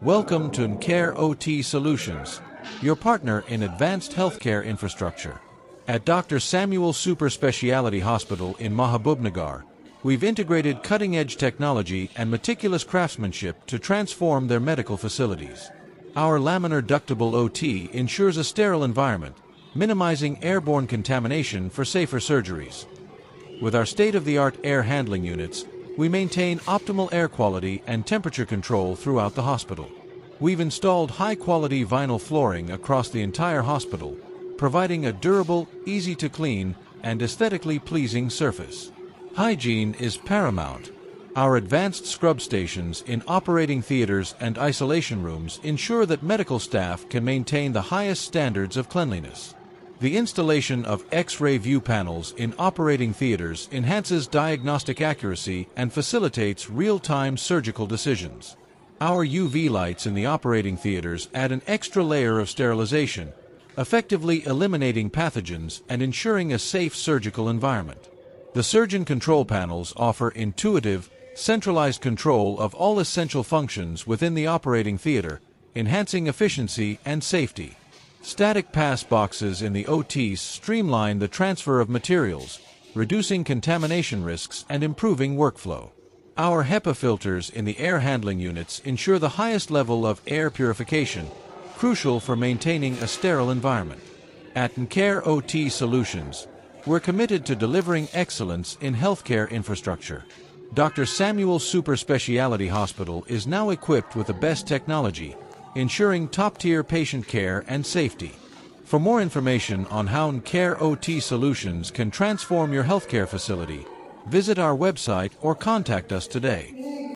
Welcome to Ncare OT Solutions, your partner in advanced healthcare infrastructure. At Dr. Samuel Super Speciality Hospital in Mahaboobnagar, we've integrated cutting-edge technology and meticulous craftsmanship to transform their medical facilities. Our Laminar Ductable OT ensures a sterile environment, minimizing airborne contamination for safer surgeries. With our state-of-the-art air handling units, we maintain optimal air quality and temperature control throughout the hospital. We've installed high-quality vinyl flooring across the entire hospital, providing a durable, easy-to-clean, and aesthetically pleasing surface. Hygiene is paramount. Our advanced scrub stations in operating theaters and isolation rooms ensure that medical staff can maintain the highest standards of cleanliness. The installation of X-ray view panels in operating theaters enhances diagnostic accuracy and facilitates real-time surgical decisions. Our UV lights in the operating theaters add an extra layer of sterilization, effectively eliminating pathogens and ensuring a safe surgical environment. The surgeon control panels offer intuitive, centralized control of all essential functions within the operating theater, enhancing efficiency and safety. Static pass boxes in the OTs streamline the transfer of materials, reducing contamination risks and improving workflow. Our HEPA filters in the air handling units ensure the highest level of air purification, crucial for maintaining a sterile environment. At Ncare OT Solutions, we're committed to delivering excellence in healthcare infrastructure. Dr. Samuel Super Speciality Hospital is now equipped with the best technology, ensuring top-tier patient care and safety. For more information on how Ncare OT Solutions can transform your healthcare facility, visit our website or contact us today.